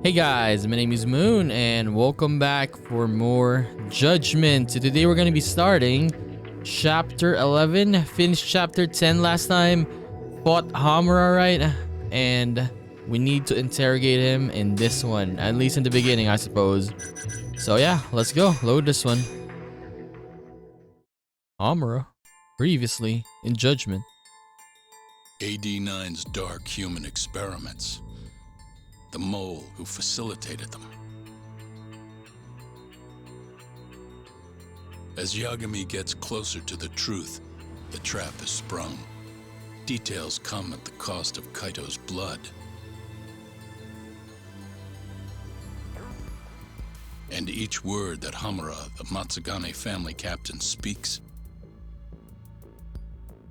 Hey guys, my name is Moon and welcome back for more Judgment. So today we're going to be starting Chapter 11. Finished Chapter 10 last time. Fought Hamura, right? And we need to interrogate him in this one. At least in the beginning, I suppose. So yeah, let's go. Load this one. Hamura. Previously in Judgment. AD9's dark human experiments. The mole who facilitated them. As Yagami gets closer to the truth, the trap is sprung. Details come at the cost of Kaito's blood. And each word that Hamura, the Matsugane family captain, speaks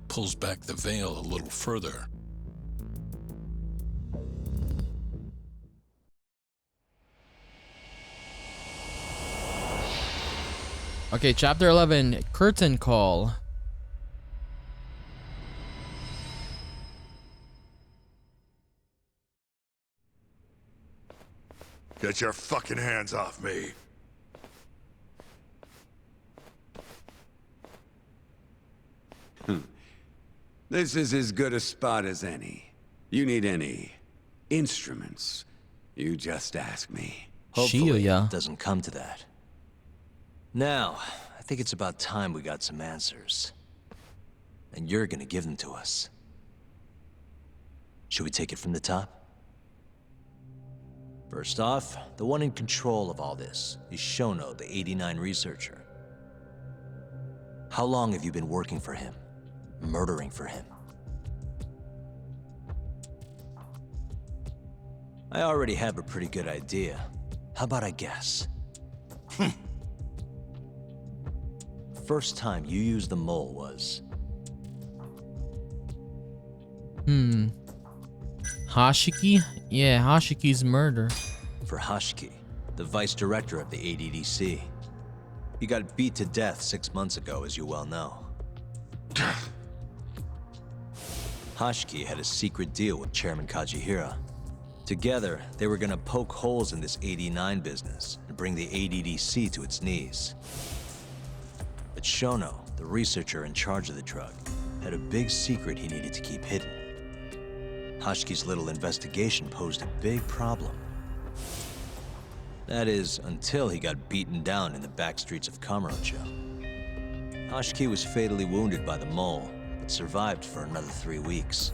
pulls back the veil a little further. Okay, Chapter 11, Curtain Call. Get your fucking hands off me. This is as good a spot as any. You need any instruments, you just ask me. Hopefully, Shiya. it doesn't come to that. Now, I think it's about time we got some answers. And you're gonna give them to us. Should we take it from the top? First off, the one in control of all this is Shono, the 89 researcher. How long have you been working for him? Murdering for him? I already have a pretty good idea. How about I guess? First time you used the mole was... Hashiki? Yeah, Hashiki's murder. for Hashiki, the vice director of the ADDC. He got beat to death 6 months ago, as you well know. Hashiki had a secret deal with Chairman Kajihira. Together, they were gonna poke holes in this 89 business and bring the ADDC to its knees. But Shono, the researcher in charge of the drug, had a big secret he needed to keep hidden. Hashiki's little investigation posed a big problem. That is, until he got beaten down in the back streets of Kamurocho. Hashiki was fatally wounded by the mole, but survived for another 3 weeks.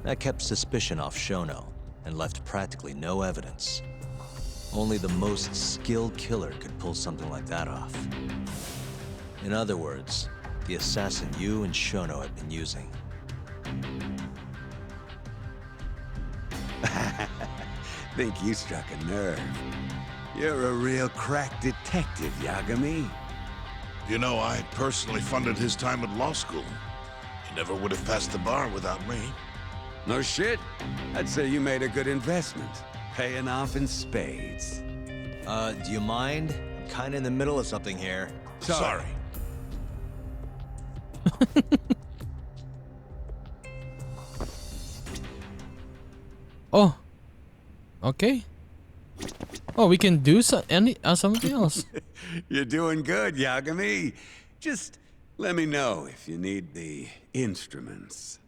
That kept suspicion off Shono, and left practically no evidence. Only the most skilled killer could pull something like that off. In other words, the assassin you and Shono have been using. Think you struck a nerve. You're a real crack detective, Yagami. You know, I personally funded his time at law school. He never would have passed the bar without me. No shit. I'd say you made a good investment. Paying off in spades. Do you mind? I'm kinda in the middle of something here. Sorry. Oh. Okay. Oh, we can do something else. You're doing good, Yagami. Just let me know if you need the instruments.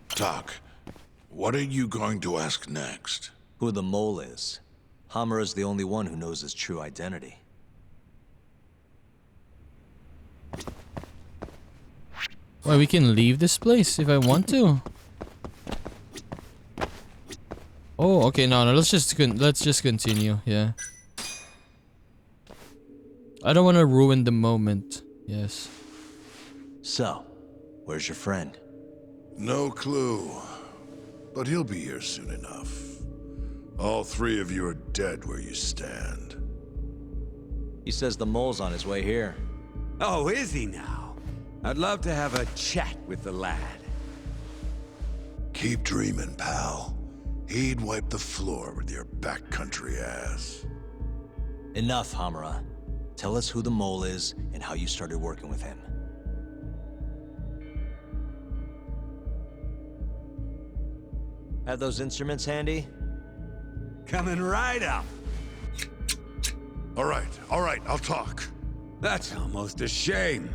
Doc, what are you going to ask next? Who the mole is. Hamura's the only one who knows his true identity. Well, we can leave this place if I want to. Oh, okay, no, let's just continue. Yeah. I don't want to ruin the moment. Yes. So, where's your friend? No clue. But he'll be here soon enough. All three of you are dead where you stand. He says the mole's on his way here. Oh, is he now? I'd love to have a chat with the lad. Keep dreaming, pal. He'd wipe the floor with your backcountry ass. Enough, Hamura. Tell us who the mole is and how you started working with him. Have those instruments handy? Coming right up. All right, I'll talk. That's almost a shame.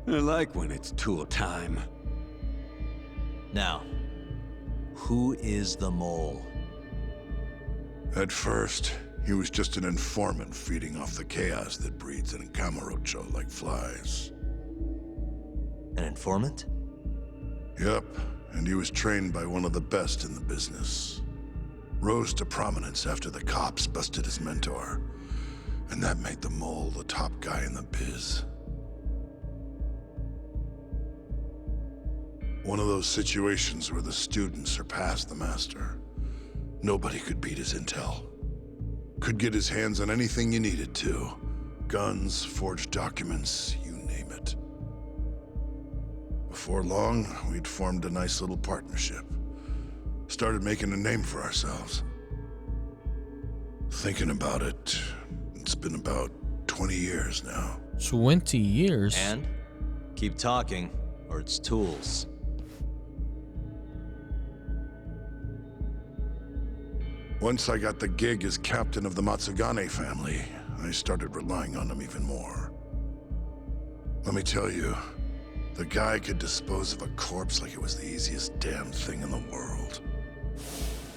I like when it's tool time. Now, who is the mole? At first, he was just an informant feeding off the chaos that breeds in Camarocho like flies. An informant? Yep, and he was trained by one of the best in the business. Rose to prominence after the cops busted his mentor, and that made the mole the top guy in the biz. One of those situations where the student surpassed the master. Nobody could beat his intel. Could get his hands on anything you needed to. Guns, forged documents, you name it. Before long, we'd formed a nice little partnership. Started making a name for ourselves. Thinking about it, it's been about 20 years now. 20 years? And? Keep talking, or it's tools. Once I got the gig as captain of the Matsugane family, I started relying on him even more. Let me tell you, the guy could dispose of a corpse like it was the easiest damn thing in the world.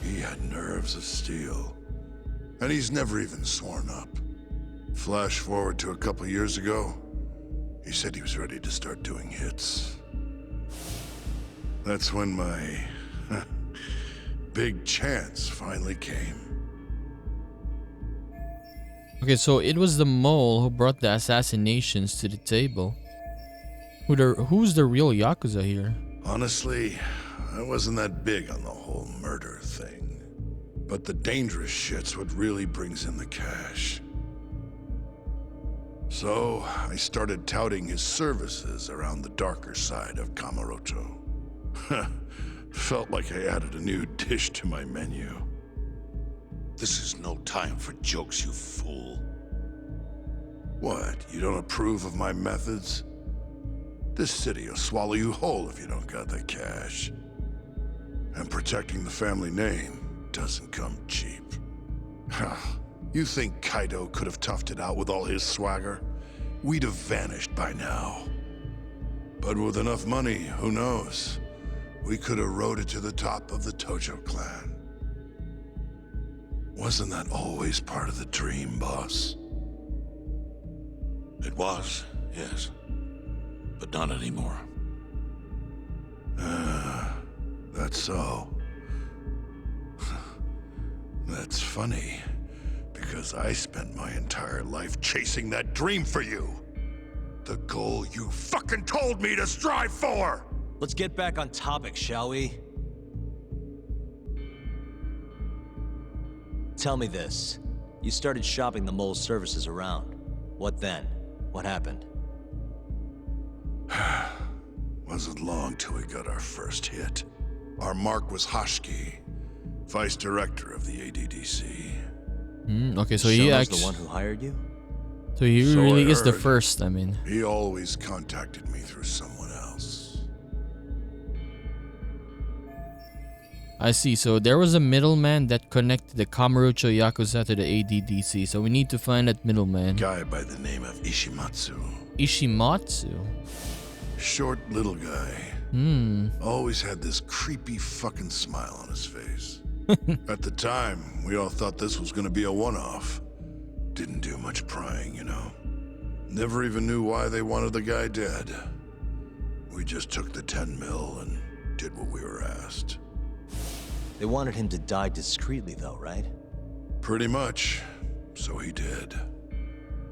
He had nerves of steel. And he's never even sworn up. Flash forward to a couple years ago, he said he was ready to start doing hits. That's when my big chance finally came. Okay, so it was the mole who brought the assassinations to the table. Who's the real Yakuza here? Honestly, I wasn't that big on the whole murder thing. But the dangerous shit's what really brings in the cash. So, I started touting his services around the darker side of Camarocho. Felt like I added a new dish to my menu. This is no time for jokes, you fool. What, you don't approve of my methods? This city will swallow you whole if you don't got the cash. And protecting the family name doesn't come cheap. You think Kaido could have toughed it out with all his swagger? We'd have vanished by now. But with enough money, who knows? We could have rode it to the top of the Tojo clan. Wasn't that always part of the dream, boss? It was, yes. But not anymore. That's so. That's funny, because I spent my entire life chasing that dream for you. The goal you fucking told me to strive for! Let's get back on topic, shall we? Tell me this. You started shopping the mole's services around. What then? What happened? Wasn't long till we got our first hit. Our mark was Hoshiki, vice director of the ADDC. Okay, so he Shono's actually... the one who hired you? So he So really I is the heard. first, I mean. He always contacted me through someone else. I see, so there was a middleman that connected the Kamurocho Yakuza to the ADDC, so we need to find that middleman. Guy by the name of Ishimatsu. Ishimatsu? Short little guy. Always had this creepy fucking smile on his face. At the time, we all thought this was gonna be a one-off. Didn't do much prying, you know. Never even knew why they wanted the guy dead. We just took the 10 mil and did what we were asked. They wanted him to die discreetly though, right? Pretty much. So he did.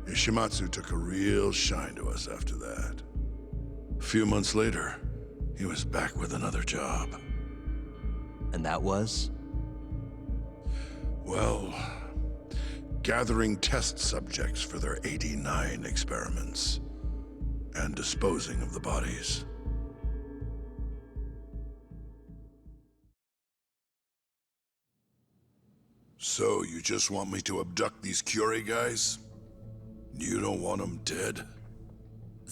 Ishimatsu took a real shine to us after that. A few months later, he was back with another job. And that was? Well, gathering test subjects for their 89 experiments and disposing of the bodies. So, you just want me to abduct these Curie guys? You don't want them dead?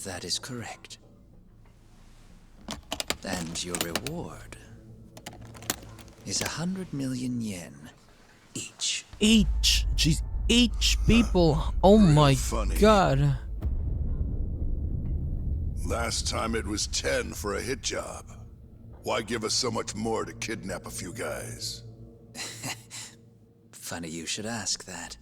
That is correct. And your reward is 100 million yen each. Jeez, people. Oh Real my funny. god. Last time it was 10 for a hit job. Why give us so much more to kidnap a few guys? Funny you should ask that.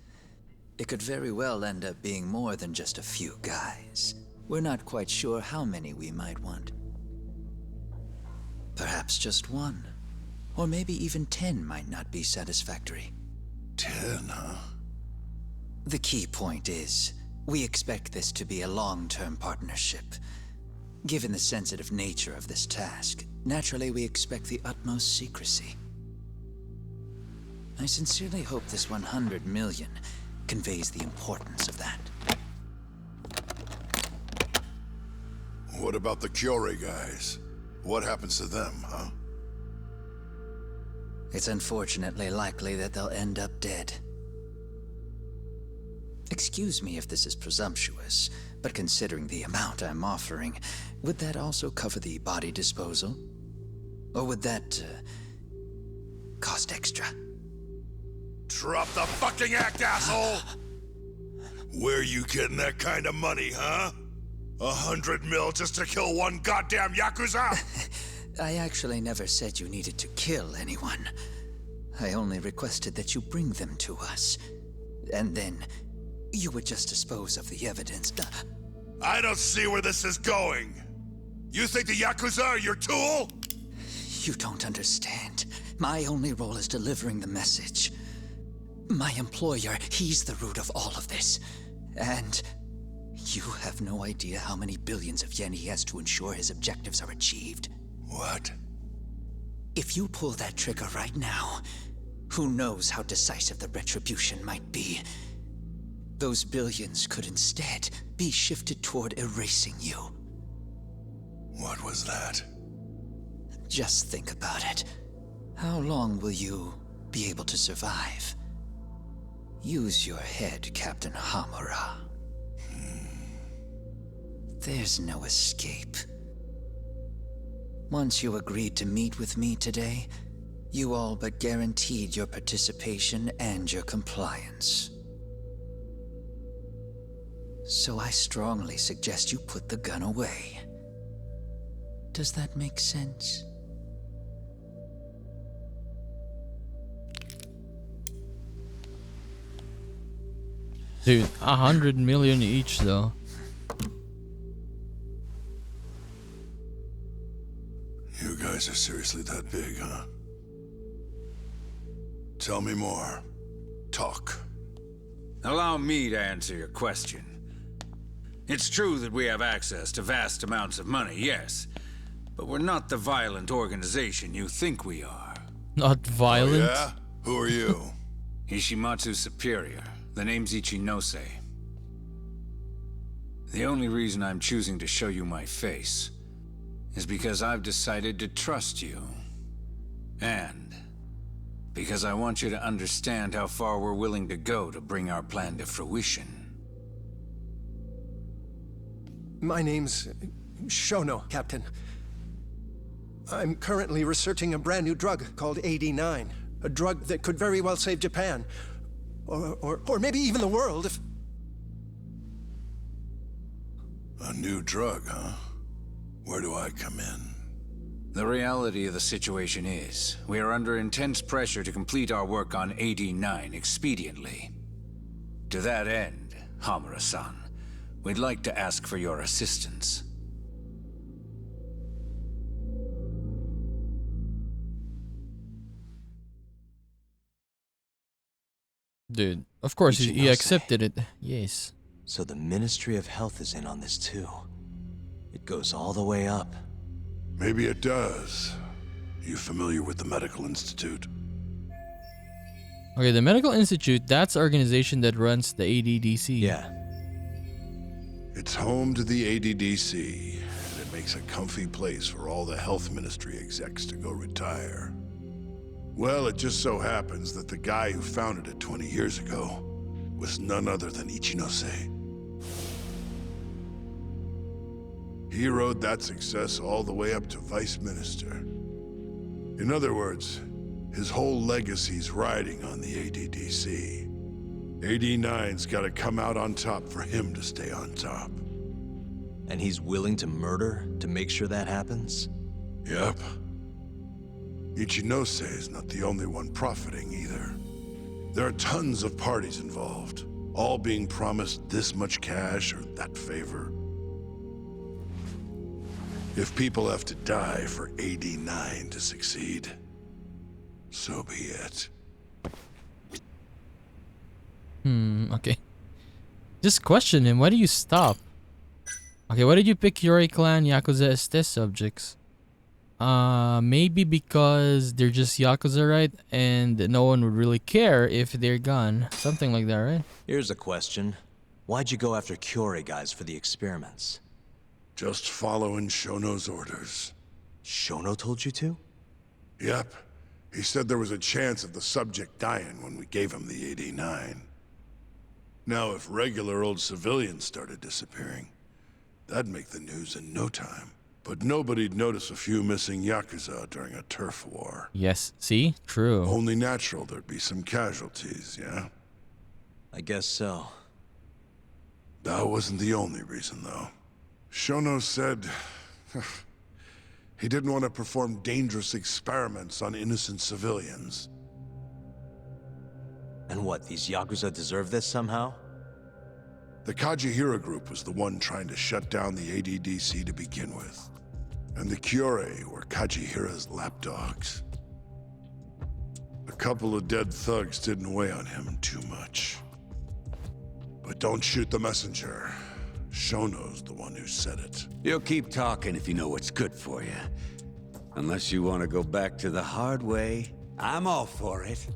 It could very well end up being more than just a few guys. We're not quite sure how many we might want. Perhaps just one. Or maybe even 10 might not be satisfactory. 10, huh? The key point is, we expect this to be a long-term partnership. Given the sensitive nature of this task, naturally we expect the utmost secrecy. I sincerely hope this 100 million conveys the importance of that. What about the Kyore guys? What happens to them, huh? It's unfortunately likely that they'll end up dead. Excuse me if this is presumptuous, but considering the amount I'm offering, would that also cover the body disposal? Or would that, cost extra? Drop the fucking act, asshole! Where you getting that kind of money, huh? 100 mil just to kill one goddamn Yakuza? I actually never said you needed to kill anyone. I only requested that you bring them to us. And then, you would just dispose of the evidence. I don't see where this is going. You think the Yakuza are your tool? You don't understand. My only role is delivering the message. My employer, he's the root of all of this. And you have no idea how many billions of yen he has to ensure his objectives are achieved. What? If you pull that trigger right now, who knows how decisive the retribution might be. Those billions could instead be shifted toward erasing you. What was that? Just think about it. How long will you be able to survive? Use your head, Captain Hamura. There's no escape. Once you agreed to meet with me today, you all but guaranteed your participation and your compliance. So I strongly suggest you put the gun away. Does that make sense? Dude, 100 million each though. You guys are seriously that big, huh? Tell me more. Talk. Allow me to answer your question. It's true that we have access to vast amounts of money, yes. But we're not the violent organization you think we are. Not violent? Oh, yeah? Who are you? Ishimatsu's superior. The name's Ichinose. The only reason I'm choosing to show you my face is because I've decided to trust you. And because I want you to understand how far we're willing to go to bring our plan to fruition. My name's Shono, Captain. I'm currently researching a brand new drug called AD9. A drug that could very well save Japan. Or maybe even the world if... A new drug, huh? Where do I come in? The reality of the situation is, we are under intense pressure to complete our work on AD9 expediently. To that end, Hamura-san, we'd like to ask for your assistance. Dude, of course he Ichinose. accepted it. Yes. So the Ministry of Health is in on this too. It goes all the way up. Maybe it does. You familiar with the Medical Institute? Okay, the Medical Institute, that's the organization that runs the ADDC. Yeah. It's home to the ADDC, and it makes a comfy place for all the health ministry execs to go retire. Well, it just so happens that the guy who founded it 20 years ago was none other than Ichinose. He rode that success all the way up to vice minister. In other words, His whole legacy's riding on the ADDC. 89's gotta come out on top for him to stay on top. And he's willing to murder to make sure that happens? Yep. Ichinose is not the only one profiting either. There are tons of parties involved, all being promised this much cash or that favor. If people have to die for 89 to succeed, so be it. Okay. Just question him, why do you stop? Okay, why did you pick Yuri Clan Yakuza as test subjects? Maybe because they're just Yakuza, right? And no one would really care if they're gone. Something like that, right? Here's a question. Why'd you go after Kyorei guys for the experiments? Just following Shono's orders. Shono told you to? Yep. He said there was a chance of the subject dying when we gave him the 89. Now, if regular old civilians started disappearing, that'd make the news in no time. But nobody'd notice a few missing Yakuza during a turf war. Yes, see? True. Only natural there'd be some casualties, yeah? I guess so. That wasn't the only reason, though. Shono said he didn't want to perform dangerous experiments on innocent civilians. And what, these Yakuza deserve this somehow? The Kajihira group was the one trying to shut down the ADDC to begin with. And the Kyorei were Kajihira's lapdogs. A couple of dead thugs didn't weigh on him too much. But don't shoot the messenger. Shono's the one who said it. You'll keep talking if you know what's good for you. Unless you want to go back to the hard way, I'm all for it.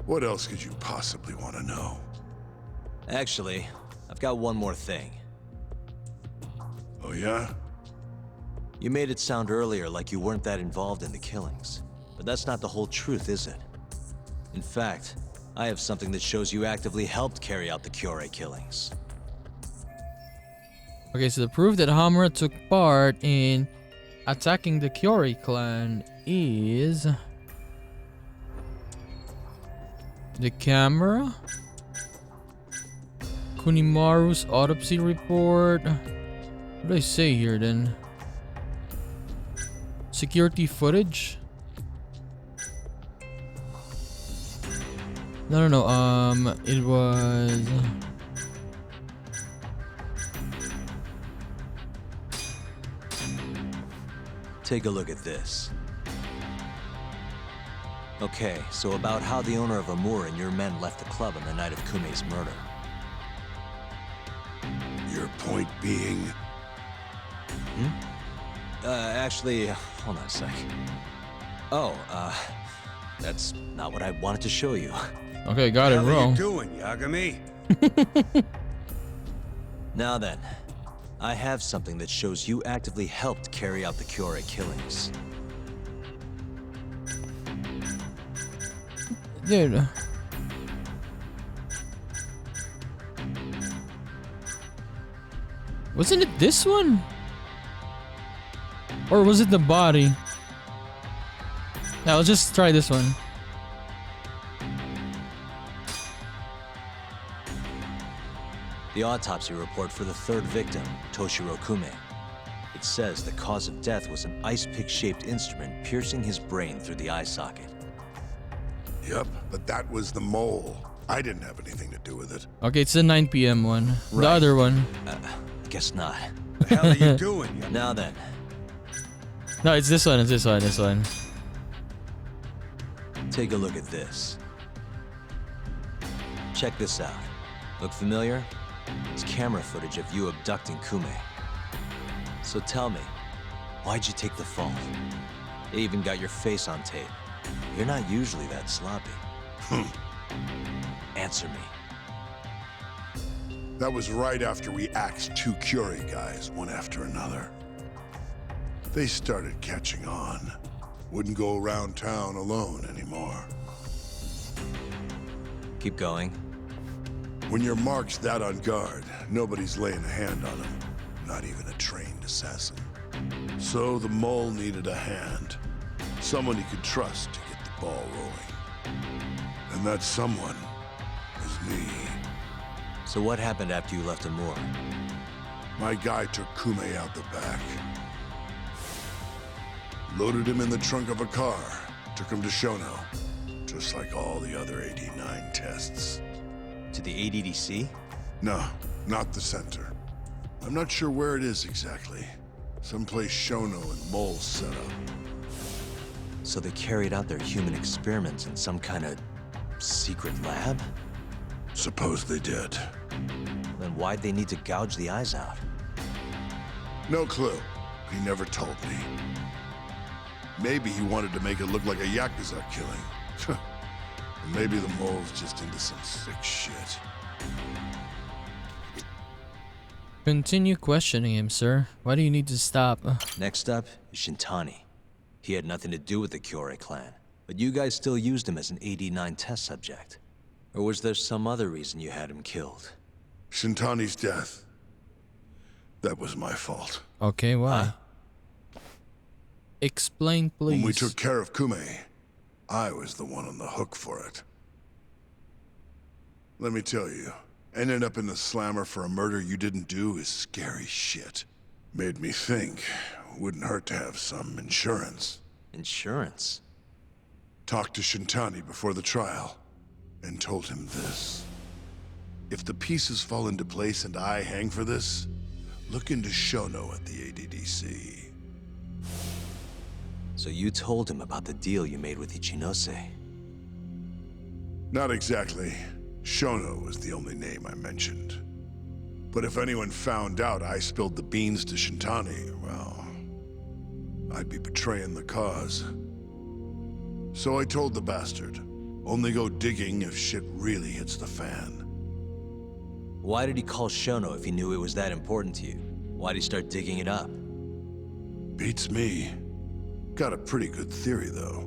What else could you possibly want to know? Actually, I've got one more thing. Oh yeah? You made it sound earlier like you weren't that involved in the killings. But that's not the whole truth, is it? In fact, I have something that shows you actively helped carry out the Kyorei killings. Okay, so the proof that Hamura took part in attacking the Kyorei clan is the camera, Kunimaru's autopsy report. What do I say here then? Security footage? No, it was... Take a look at this. Okay, so about how the owner of Amur and your men left the club on the night of Kumei's murder. Your point being? Actually, hold on a sec. Oh, that's not what I wanted to show you. Okay, got it What are wrong. you doing, Yagami? Now then, I have something that shows you actively helped carry out the Kyorei killings. Dude. Wasn't it this one? Or was it the body? Yeah, let's just try this one. The autopsy report for the third victim, Toshiro Kume. It says the cause of death was an ice pick-shaped instrument piercing his brain through the eye socket. Yep, but that was the mole. I didn't have anything to do with it. Okay, it's the 9 p.m. one. Right. The other one. Guess not. What the hell are you doing, Yagami? Now then, No, it's this one. It's this one. This one. take a look at this. Check this out. Look familiar? It's camera footage of you abducting Kume. So tell me, why'd you take the fall? They even got your face on tape. You're not usually that sloppy. Answer me. That was right after we axed 2 Kyorei guys, one after another. They started catching on. Wouldn't go around town alone anymore. Keep going. When your mark's that on guard, nobody's laying a hand on him. Not even a trained assassin. So the mole needed a hand. Someone he could trust to get the ball rolling. And that someone is me. So what happened after you left Amur? My guy took Kume out the back. Loaded him in the trunk of a car. Took him to Shono. Just like all the other 89 tests. To the ADDC? No, not the center. I'm not sure where it is exactly. Someplace Shono and Mole set up. So they carried out their human experiments in some kind of secret lab? Suppose they did. Then why'd they need to gouge the eyes out? No clue. He never told me. Maybe he wanted to make it look like a Yakuza killing. Maybe the mole's just into some sick shit. Continue questioning him, sir. Why do you need to stop? Next up is Shintani. He had nothing to do with the Kyorei clan, but you guys still used him as an 89 test subject. Or was there some other reason you had him killed? Shintani's death. That was my fault. Okay, why? Explain, please. When we took care of Kume, I was the one on the hook for it. Let me tell you, ending up in the slammer for a murder you didn't do is scary shit. Made me think, wouldn't hurt to have some insurance. Insurance? Talked to Shintani before the trial, and told him this. If the pieces fall into place and I hang for this, look into Shono at the ADDC. So you told him about the deal you made with Ichinose? Not exactly. Shono was the only name I mentioned. But if anyone found out I spilled the beans to Shintani, well, I'd be betraying the cause. So I told the bastard, only go digging if shit really hits the fan. Why did he call Shono if he knew it was that important to you? Why'd he start digging it up? Beats me. Got a pretty good theory, though.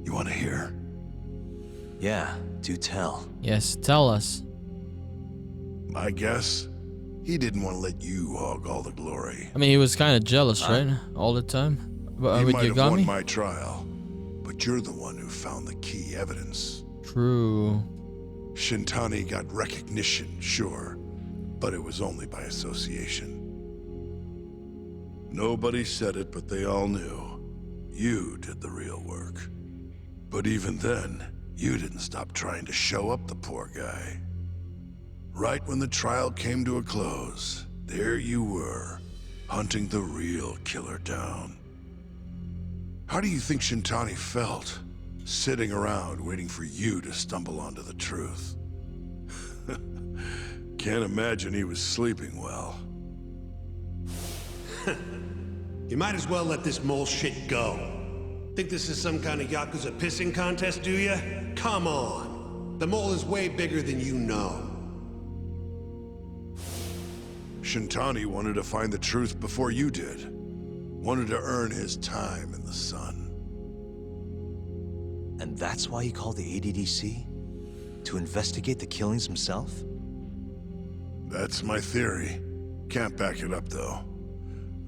You want to hear? Yeah, do tell. Yes, tell us. My guess? He didn't want to let you hog all the glory. I mean, he was kind of jealous, right? All the time. But He with might have won Yagami? my trial, but you're the one who found the key evidence. True. Shintani got recognition, sure, but it was only by association. Nobody said it, but they all knew. You did the real work. But even then, you didn't stop trying to show up the poor guy. Right when the trial came to a close, there you were, hunting the real killer down. How do you think Shintani felt, sitting around waiting for you to stumble onto the truth? Can't imagine he was sleeping well. You might as well let this mole shit go. Think this is some kind of Yakuza pissing contest, do ya? Come on. The mole is way bigger than you know. Shintani wanted to find the truth before you did. Wanted to earn his time in the sun. And that's why he called the ADDC? To investigate the killings himself? That's my theory. Can't back it up, though.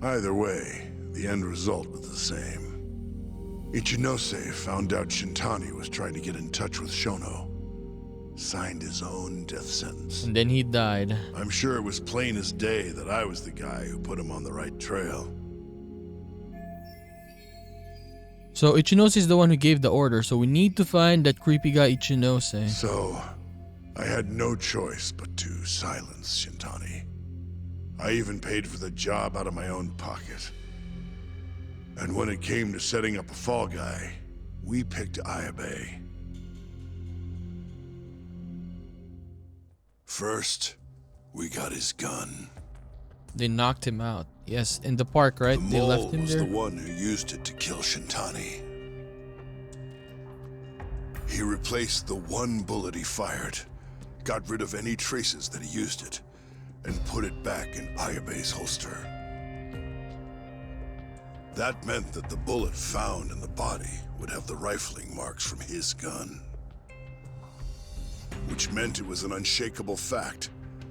Either way, the end result was the same. Ichinose found out Shintani was trying to get in touch with Shono. Signed his own death sentence. And then he died. I'm sure it was plain as day that I was the guy who put him on the right trail. So Ichinose is the one who gave the order, so we need to find that creepy guy Ichinose. So, I had no choice but to silence Shintani. I even paid for the job out of my own pocket. And when it came to setting up a fall guy, we picked Ayabe. First, we got his gun. They knocked him out. Yes, in the park, right? The They mole left him was there. the one who used it to kill Shintani. He replaced the one bullet he fired, got rid of any traces that he used it, and put it back in Ayabe's holster. That meant that the bullet found in the body would have the rifling marks from his gun. Which meant it was an unshakable fact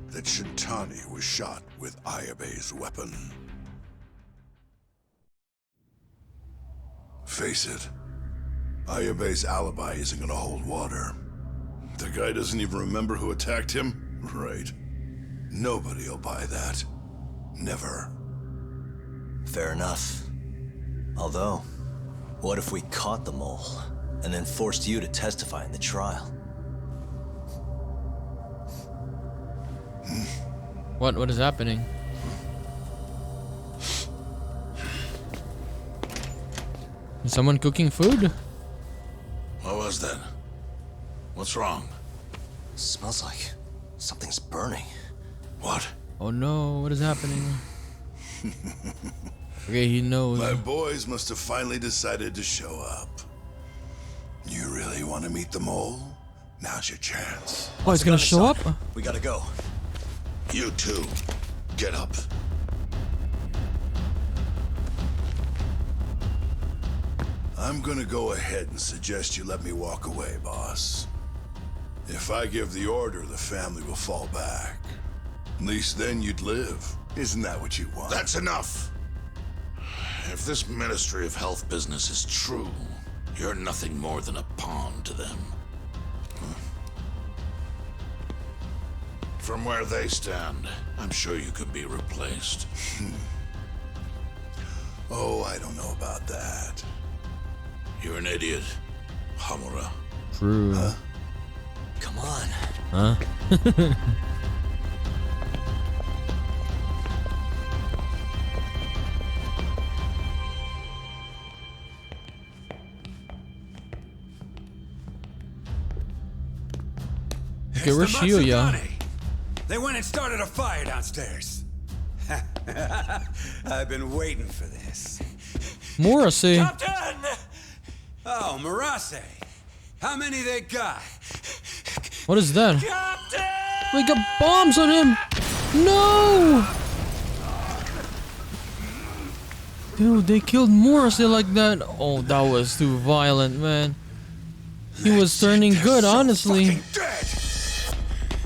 that Shintani was shot with Ayabe's weapon. Face it, Ayabe's alibi isn't gonna hold water. The guy doesn't even remember who attacked him? Right. Nobody'll buy that. Never. Fair enough. Although, what if we caught the mole, and then forced you to testify in the trial? What is happening? Is someone cooking food? What was that? What's wrong? Smells like something's burning. What? Oh no, what is happening? Okay, he knows. My boys must have finally decided to show up. You really want to meet the mole? Now's your chance. Oh, he's gonna show up? We gotta go. You too. Get up. I'm gonna go ahead and suggest you let me walk away, boss. If I give the order, the family will fall back. At least then you'd live. Isn't that what you want? That's enough. If this Ministry of Health business is true, you're nothing more than a pawn to them. From where they stand, I'm sure you could be replaced. Oh, I don't know about that. You're an idiot, Hamura. True. Huh? Come on. Huh? Okay, where's Shiuya? They went and started a fire downstairs. I've been waiting for this. Morrissey. Captain! Oh, Marase. How many they got? What is that? Captain! We got bombs on him! No! Dude, they killed Morrissey like that. Oh, that was too violent, man. He was turning good, honestly.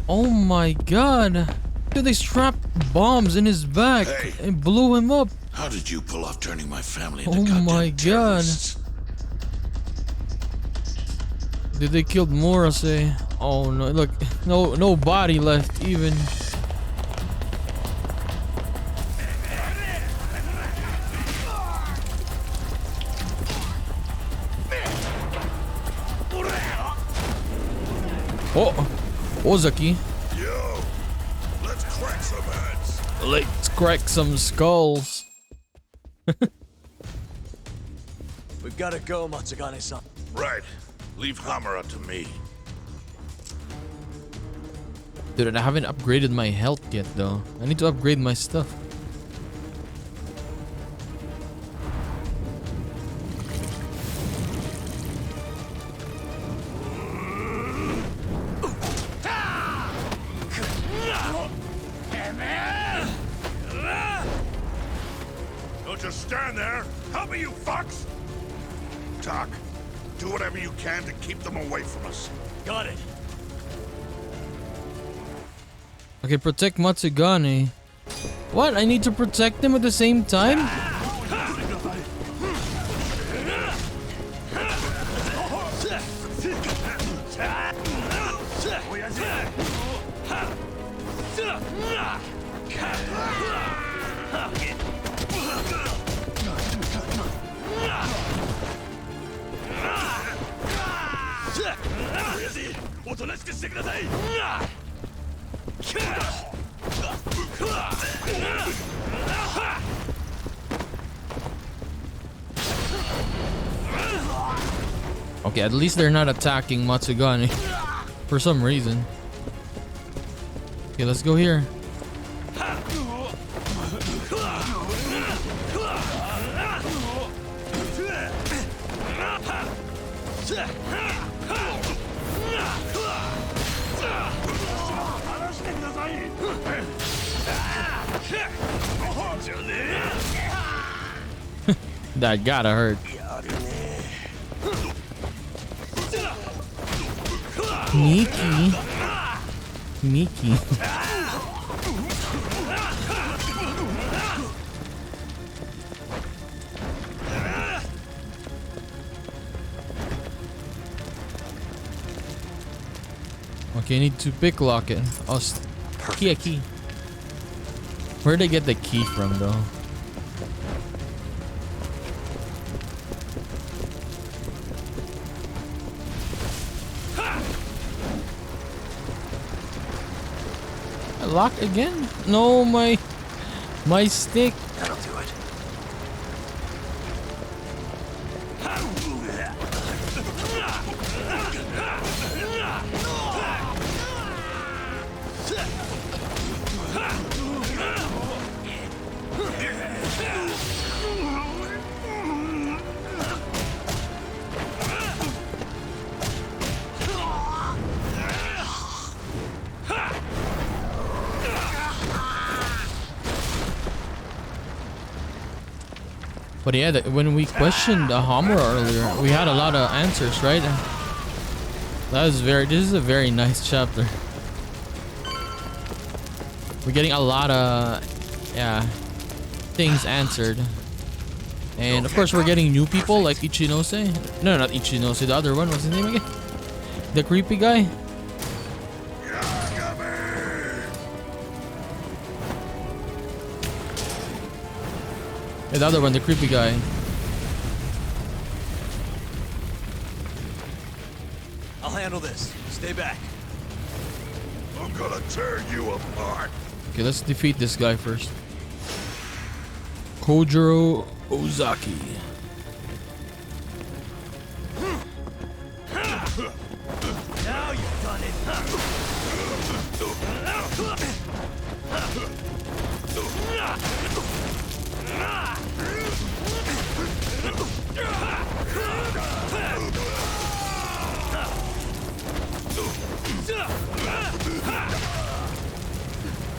Oh my god. Dude, they strapped bombs in his back and blew him up. How did you pull off turning my family into Oh goddamn my god. terrorists? Did they kill Morrissey? Oh no, look, no body left even. Oh, Ozaki. Yo, let's crack some heads. Let's crack some skulls. We've gotta go, Matsugane-san. Right. Leave Hamura to me. Dude, I haven't upgraded my health yet though. I need to upgrade my stuff. Don't just stand there. Help me, you fucks! Talk. Do whatever you can to keep them away from us. Got it. Okay, protect Matsugane. What? I need to protect them at the same time? Okay, at least they're not attacking Matsugane for some reason. Okay, let's go here. That gotta hurt. Sneaky. Sneaky. Okay, I need to pick lock it. Oh, key. Where'd they get the key from, though? Lock again? No, my stick. That'll do it. But yeah, when we questioned the Hamura earlier, we had a lot of answers, right? This is a very nice chapter. We're getting a lot of, things answered. And of course we're getting new people like Ichinose. No, not Ichinose, the other one, what's his name again? The creepy guy? Yeah, the other one, the creepy guy. I'll handle this. Stay back. I'm gonna tear you apart. Okay, let's defeat this guy first. Kojiro Ozaki. Now you've done it.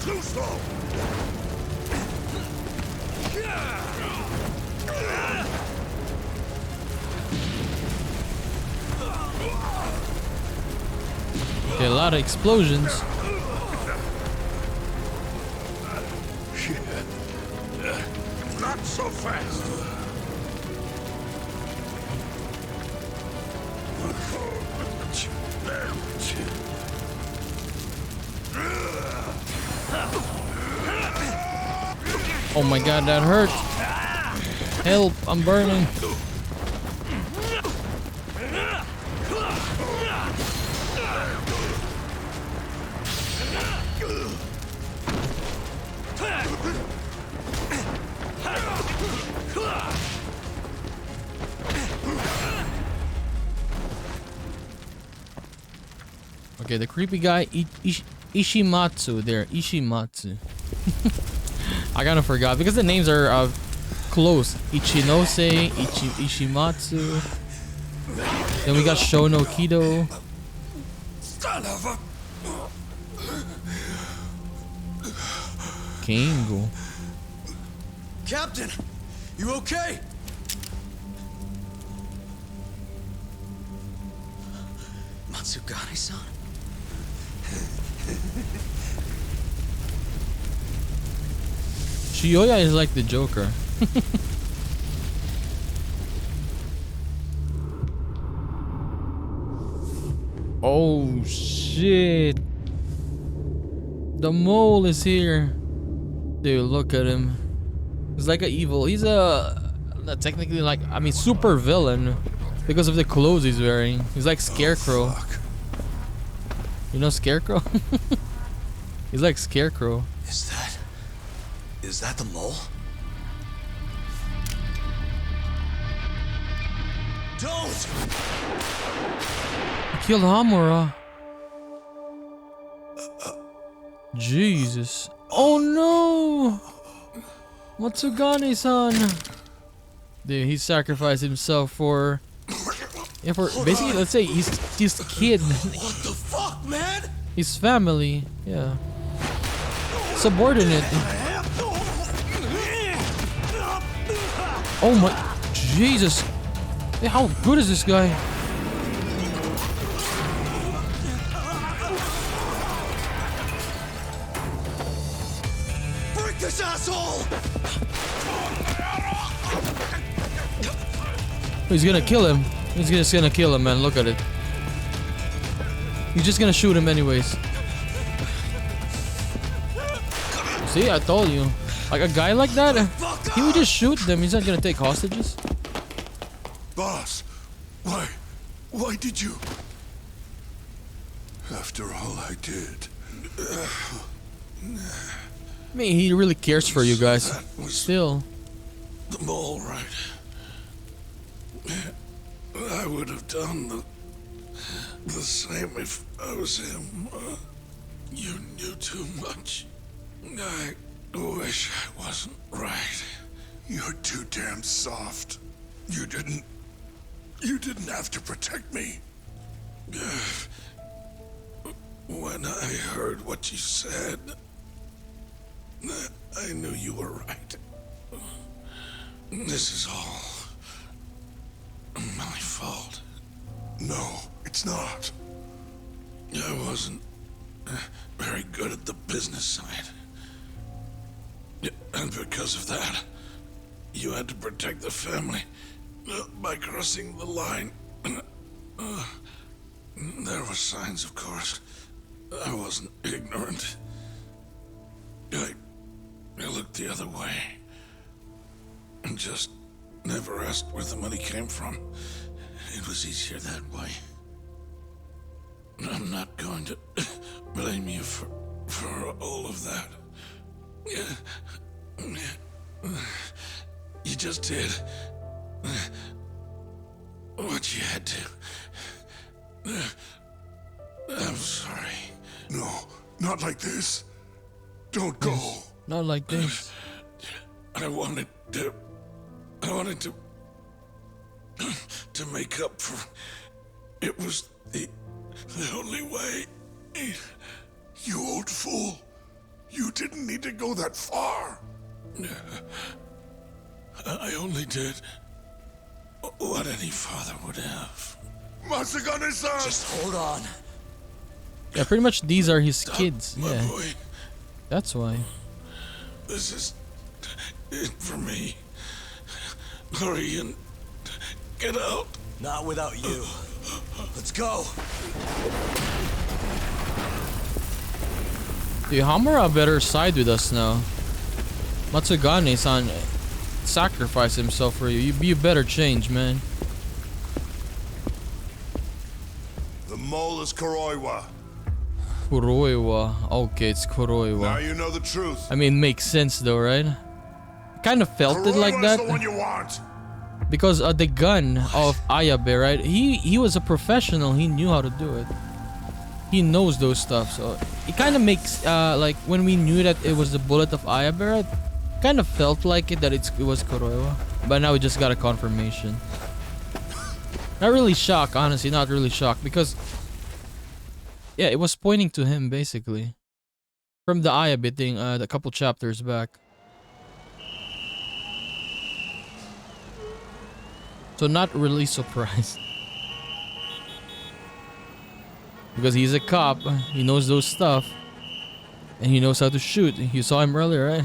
Too slow. Okay, a lot of explosions. Not so fast. Oh my god, that hurt. Help, I'm burning. Okay, the creepy guy, Ishimatsu there, Ishimatsu. I kind of forgot because the names are close. Ichinose, Ishimatsu. Then we got Shono Kido. Son of a... Kengo. Captain, you okay? Matsugane-san? Shiyoya is like the Joker. Oh shit. The mole is here. Dude, look at him. He's like a evil. He's not technically like, I mean, super villain because of the clothes he's wearing. He's like Scarecrow. You know Scarecrow? He's like Scarecrow. Is that the mole? Don't! He killed Hamura. Jesus. Oh no! Matsugane-san. Dude, he sacrificed himself for basically, let's say his kid. What the fuck, man? His family. Yeah. Subordinate. Oh my Jesus. Hey, how good is this guy? Break this asshole! He's gonna kill him. He's just gonna kill him, man. Look at it. He's just gonna shoot him anyways. See, I told you. Like a guy like that, he would just shoot them. He's not gonna take hostages. Boss, why did you? After all I did. I mean, he really cares for you guys. Still. The mole, right? I would have done the same if I was him. You knew too much. I wish I wasn't right. You're too damn soft. You didn't have to protect me. When I heard what you said, I knew you were right. This is all my fault. No, it's not. I wasn't very good at the business side. And because of that, you had to protect the family by crossing the line. There were signs, of course. I wasn't ignorant. I looked the other way and just never asked where the money came from. It was easier that way. I'm not going to blame you for all of that. You just did what you had to. I'm sorry. No, not like this. Don't go. Not like this. I wanted to make up for. It was the only way. You old fool. You didn't need to go that far. I only did what any father would have. Masagane-san! Just hold on. Yeah, pretty much these are his kids. My Yeah, boy, that's why. this is it for me. Hurry and get out. Not without you. Let's go. Dude, Hamura better side with us now. Matsugane-san sacrificed himself for you. You better change, man. The mole is Kuroiwa. Kuroiwa. Okay, it's Kuroiwa. Now you know the truth. I mean, makes sense though, right? Kind of felt it like Kuroiwa's the one that you want. because the gun of Ayabe, right? He was a professional. He knew how to do it. He knows those stuff, so it kind of makes like when we knew that it was the bullet of Ayabe, right? Kind of felt like it that it was Kuroiwa, but now we just got a confirmation. Not really shocked, honestly. Not really shocked because yeah, it was pointing to him basically from the Ayabe thing, a couple chapters back. So not really surprised. Because he's a cop, he knows those stuff. And he knows how to shoot. You saw him earlier, right?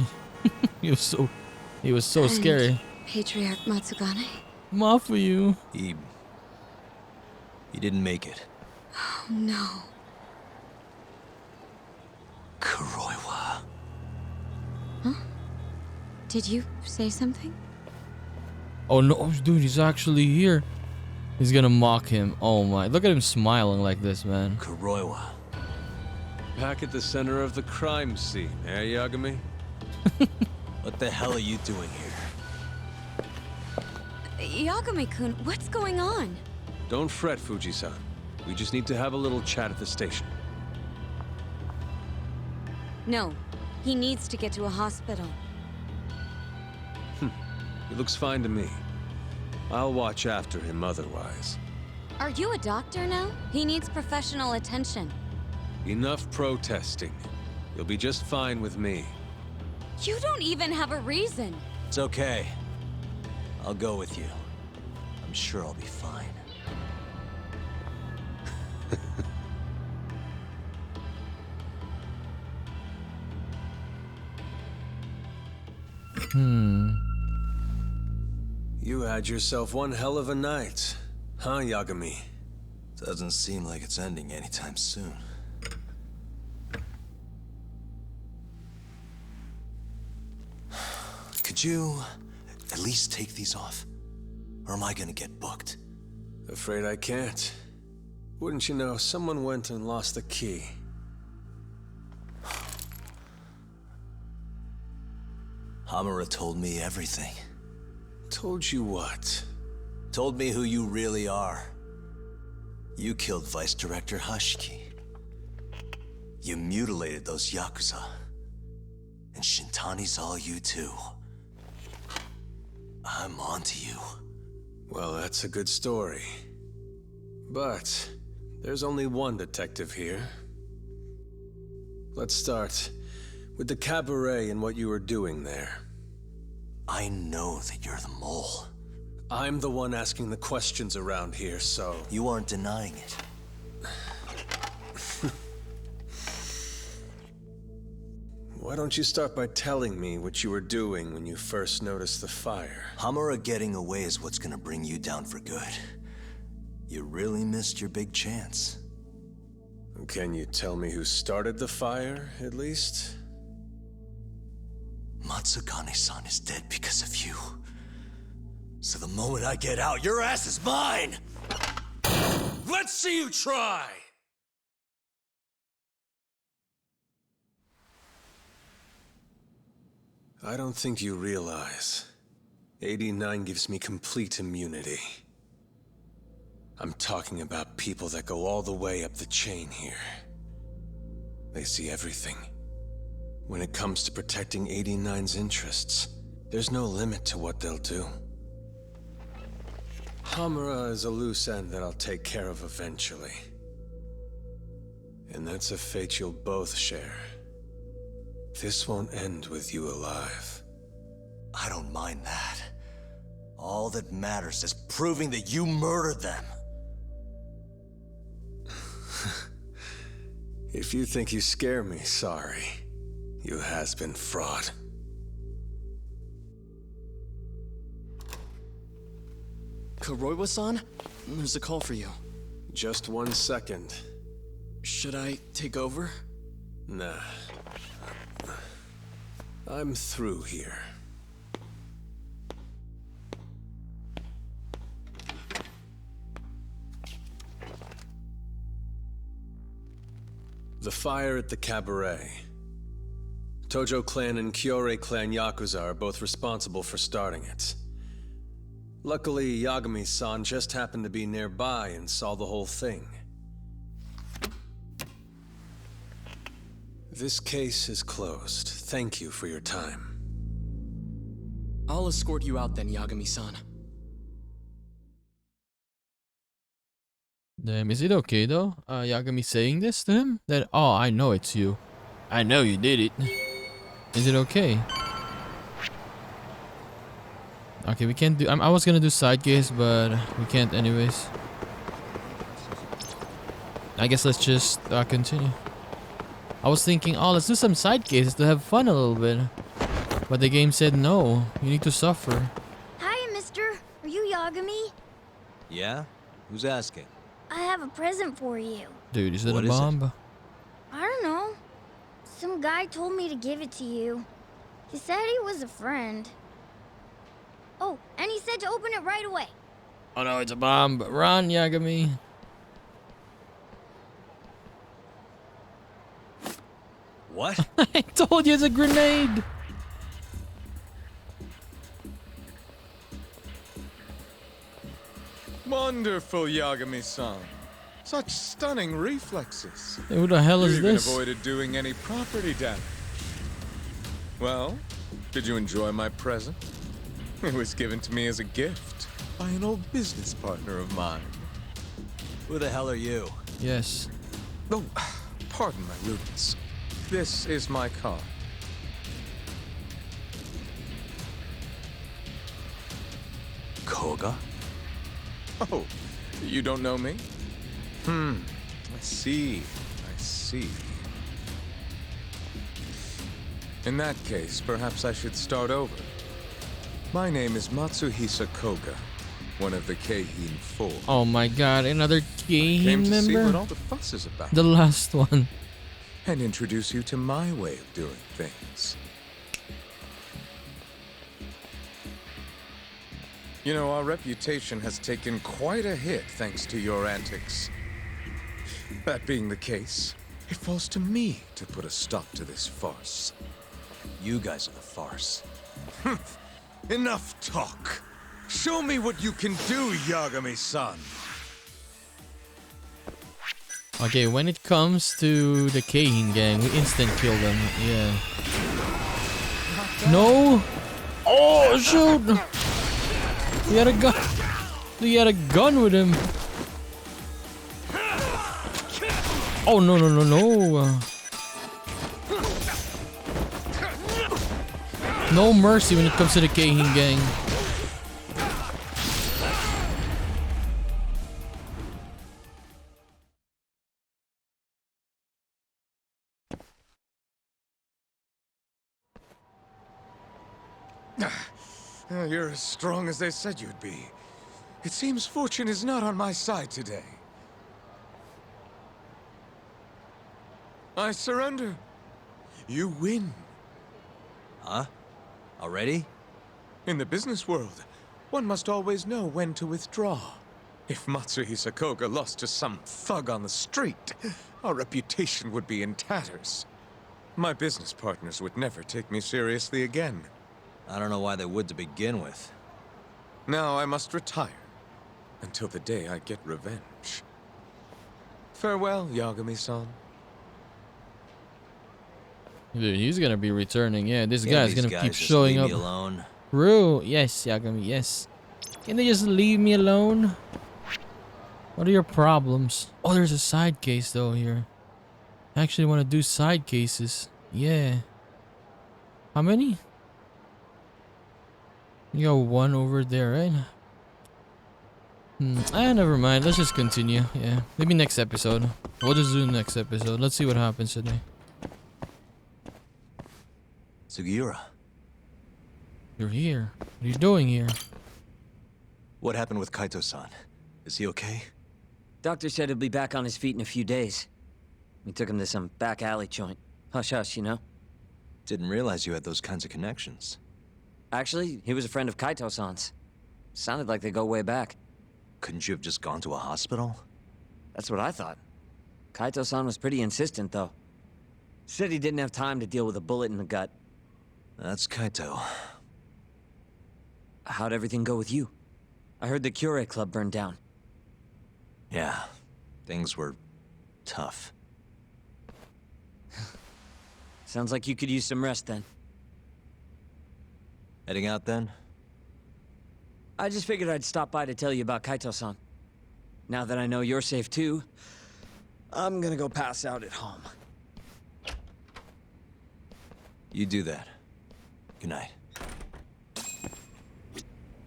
he was so scary. Patriarch Matsugane? Ma for you. He didn't make it. Oh no. Kuroiwa. Huh? Did you say something? Oh no, dude, he's actually here. He's gonna mock him. Oh my, look at him smiling like this, man. Kuroiwa. Back at the center of the crime scene, eh, Yagami? What the hell are you doing here? Yagami-kun, what's going on? Don't fret, Fuji-san. We just need to have a little chat at the station. No, he needs to get to a hospital. He looks fine to me. I'll watch after him otherwise. Are you a doctor now? He needs professional attention. Enough protesting. You'll be just fine with me. You don't even have a reason. It's okay. I'll go with you. I'm sure I'll be fine. You had yourself one hell of a night, huh, Yagami? Doesn't seem like it's ending anytime soon. Could you at least take these off? Or am I gonna get booked? Afraid I can't. Wouldn't you know, someone went and lost the key. Hamura told me everything. Told you what? Told me who you really are. You killed Vice Director Hashiki. You mutilated those Yakuza. And Shintani's all you too. I'm onto you. Well, that's a good story. But there's only one detective here. Let's start with the cabaret and what you were doing there. I know that you're the mole. I'm the one asking the questions around here, so... You aren't denying it. Why don't you start by telling me what you were doing when you first noticed the fire? Hamura getting away is what's gonna bring you down for good. You really missed your big chance. Can you tell me who started the fire, at least? Matsukane-san is dead because of you. So the moment I get out, your ass is mine! Let's see you try! I don't think you realize. 89 gives me complete immunity. I'm talking about people that go all the way up the chain here. They see everything. When it comes to protecting 89's interests, there's no limit to what they'll do. Hamura is a loose end that I'll take care of eventually. And that's a fate you'll both share. This won't end with you alive. I don't mind that. All that matters is proving that you murdered them. If you think you scare me, sorry. You has-been fraud. Kuroiwa-san? There's a call for you. Just 1 second. Should I take over? Nah. I'm through here. The fire at the cabaret. Tojo clan and Kyorei clan Yakuza are both responsible for starting it. Luckily, Yagami-san just happened to be nearby and saw the whole thing. This case is closed. Thank you for your time. I'll escort you out then, Yagami-san. Damn, is it okay though? Yagami saying this to him? That, oh, I know it's you. I know you did it. Is it okay? Okay, we can't do... I was gonna do side case, but we can't anyways. I guess let's just continue. I was thinking, oh, let's do some side cases to have fun a little bit. But the game said no, you need to suffer. Hi, mister. Are you Yagami? Yeah? Who's asking? I have a present for you. Dude, is it What a is it? bomb? I don't know. Some guy told me to give it to you. He said he was a friend. Oh, and he said to open it right away. Oh no, it's a bomb. Run, Yagami. What? I told you it's a grenade. Wonderful, Yagami-san. Such stunning reflexes. Hey, who the hell is You even this? avoided doing any property damage. Well, did you enjoy my present? It was given to me as a gift by an old business partner of mine. Who the hell are you? Yes. Oh, pardon my rudeness. This is my card. Koga? Oh, you don't know me? I see. I see. In that case, perhaps I should start over. My name is Matsuhisa Koga. one of the Keihin Four. Oh my god, another Came Keihin to see what member? all the fuss is about. The last one. And introduce you to my way of doing things. You know, our reputation has taken quite a hit thanks to your antics. That being the case, it falls to me to put a stop to this farce. You guys are the farce. Enough talk. Show me what you can do, Yagami-san. Okay, when it comes to the Keihin gang, we instant kill them. Yeah. No! Oh, shoot! He had a gun. He had a gun with him. Oh, no, no, no, no. No mercy when it comes to the Keihin gang. You're as strong as they said you'd be. It seems fortune is not on my side today. I surrender. You win. Huh? Already? In the business world, one must always know when to withdraw. If Matsuhi Sakoga lost to some thug on the street, our reputation would be in tatters. My business partners would never take me seriously again. I don't know why they would to begin with. Now I must retire until the day I get revenge. Farewell, Yagami-san. Dude, he's gonna be returning. Yeah, this Can't guy's these gonna guys keep just showing leave up. me alone? True. Yes, Yagami, yes. Can they just leave me alone? What are your problems? Oh, there's a side case though here. I actually want to do side cases. Yeah. How many? You got one over there, right? Never mind. Let's just continue. Yeah. Maybe next episode. We'll just do next episode. Let's see what happens today. Sugiura. You're here. What are you doing here? What happened with Kaito-san? Is he okay? Doctor said he'll be back on his feet in a few days. We took him to some back alley joint. Hush hush, you know? Didn't realize you had those kinds of connections. Actually, he was a friend of Kaito-san's. Sounded like they go way back. Couldn't you have just gone to a hospital? That's what I thought. Kaito-san was pretty insistent, though. Said he didn't have time to deal with a bullet in the gut. That's Kaito. How'd everything go with you? I heard the Cure Club burned down. Yeah, things were tough. Sounds like you could use some rest then. Heading out then? I just figured I'd stop by to tell you about Kaito-san. Now that I know you're safe too, I'm gonna go pass out at home. You do that. Good night.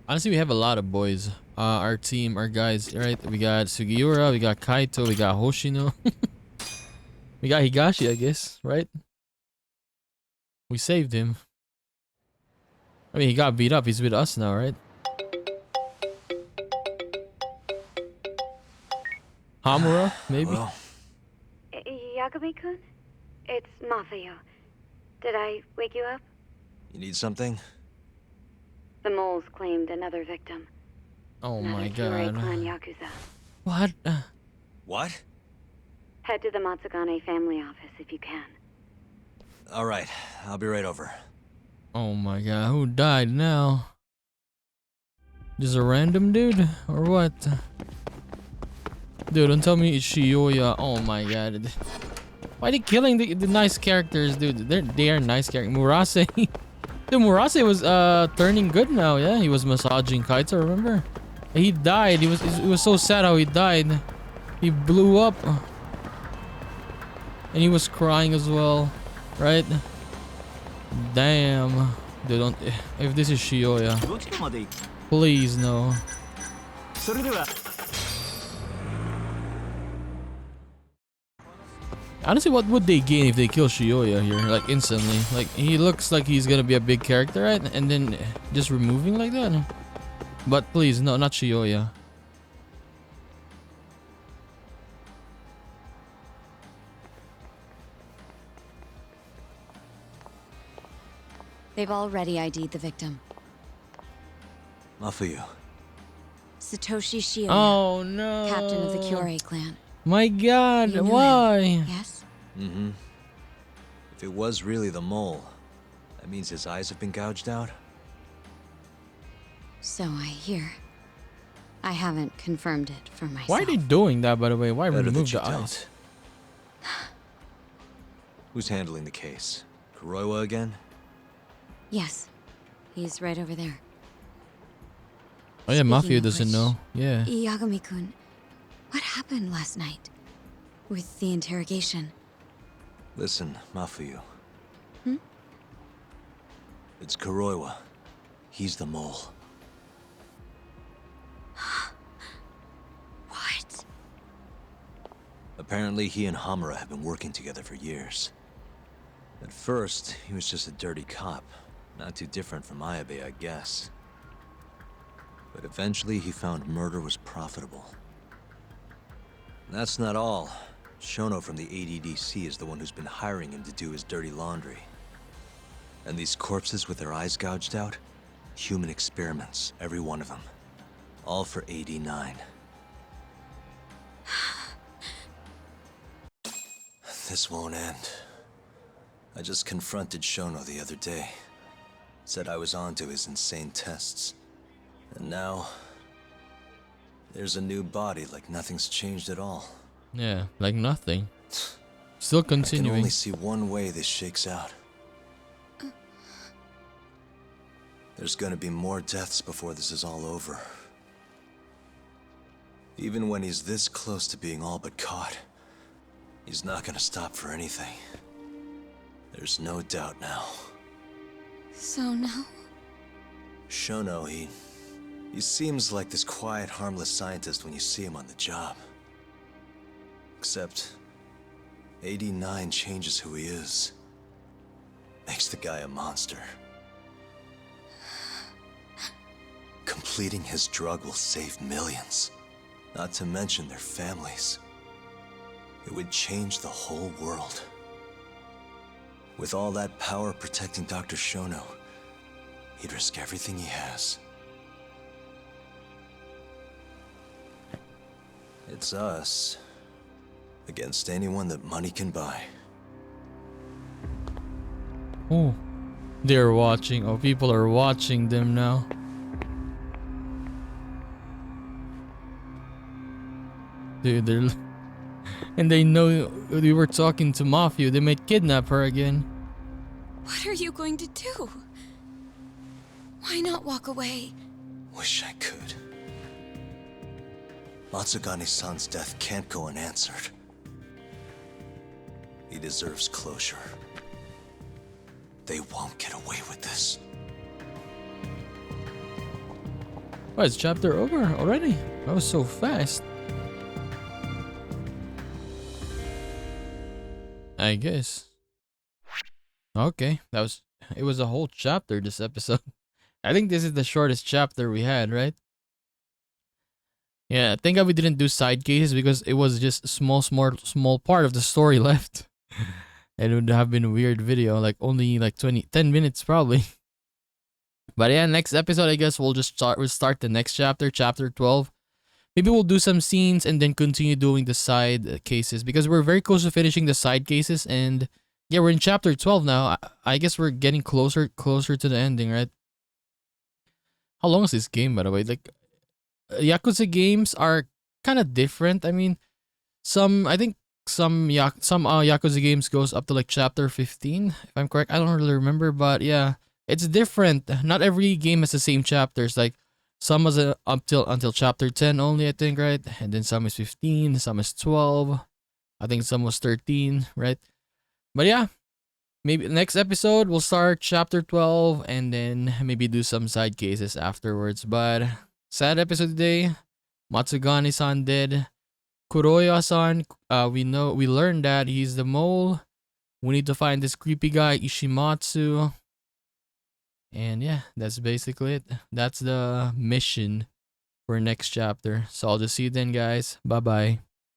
Honestly, we have a lot of boys. Our team, our guys, right? We got Sugiura, we got Kaito, we got Hoshino. We got Higashi, I guess, right? We saved him. I mean, he got beat up. He's with us now, right? Hamura, maybe? Well. Yagami-kun? It's Mafio. Did I wake you up? You need something? The moles claimed another victim. Oh my Another god. clan Yakuza. What? What? Head to the Matsugane family office if you can. All right, I'll be right over. Oh my god, who died now? Just a random dude? Or what? Dude, don't tell me it's Shioya. Oh my god. Why are they killing the nice characters, dude? They are nice characters. Murase. Dude, Murase was turning good now, yeah? He was massaging Kaito, remember? He died. It was so sad how he died. He blew up. And he was crying as well, right? Damn. Dude, don't. If this is Shioya, please no. Honestly, what would they gain if they kill Shioya here, like instantly? Like, he looks like he's gonna be a big character, right? And then just removing like that? But please, no, not Shioya. They've already ID'd the victim. Mafuyu. Satoshi Shioya. Oh no. Captain of the Kyorei clan. My god, You knew why? him, yes? Mm-hmm. If it was really the mole, that means his eyes have been gouged out? So I hear. I haven't confirmed it for myself. Why are they doing that, by the way? Why Better remove that the you eyes? Who's handling the case? Kuroiwa again? Yes. He's right over there. Oh yeah, Speaking Mafia of doesn't which, know. Yeah. Yagami-kun, what happened last night? With the interrogation? Listen, Mafuyu. Hmm? It's Kuroiwa. He's the mole. What? Apparently, he and Hamura have been working together for years. At first, he was just a dirty cop. Not too different from Ayabe, I guess. But eventually, he found murder was profitable. And that's not all. Shono from the ADDC is the one who's been hiring him to do his dirty laundry. And these corpses with their eyes gouged out? Human experiments, every one of them. All for 89. This won't end. I just confronted Shono the other day. Said I was onto his insane tests. And now... there's a new body like nothing's changed at all. Yeah, like nothing. Still continuing. I can only see one way this shakes out. There's gonna be more deaths before this is all over. Even when he's this close to being all but caught, he's not gonna stop for anything. There's no doubt now. So now? Shono, he seems like this quiet, harmless scientist when you see him on the job. Except, 89 changes who he is. Makes the guy a monster. Completing his drug will save millions, not to mention their families. It would change the whole world. With all that power protecting Dr. Shono, he'd risk everything he has. It's us against anyone that money can buy. Oh, they're watching. Oh, people are watching them now. Dude, they're... and they know we were talking to Mafia. They might kidnap her again. What are you going to do? Why not walk away? Wish I could. Matsugane-san's death can't go unanswered. He deserves closure. They won't get away with this. Oh, it's chapter over already? That was so fast. I guess. Okay, it was a whole chapter this episode. I think this is the shortest chapter we had, right? Yeah, thank God we didn't do side cases because it was just a small part of the story left. It would have been a weird video, like only like 10 minutes probably. But yeah, next episode I guess we'll start the next chapter, chapter 12. Maybe we'll do some scenes and then continue doing the side cases because we're very close to finishing the side cases, and yeah, we're in chapter 12 now. I guess we're getting closer to the ending, right? How long is this game, by the way? Like, Yakuza games are kind of different. I mean, some Yakuza games goes up to like chapter 15, if I'm correct. I don't really remember, but yeah, it's different. Not every game has the same chapters. Like, some was until chapter 10 only, I think, right? And then some is 15, some is 12. I think some was 13, right? But yeah, maybe next episode we'll start chapter 12 and then maybe do some side cases afterwards. But sad episode today. Matsugane-san dead. Kuroya-san, we learned that he's the mole. We need to find this creepy guy Ishimatsu. And yeah, that's basically it. That's the mission for next chapter. So I'll just see you then, guys. Bye bye.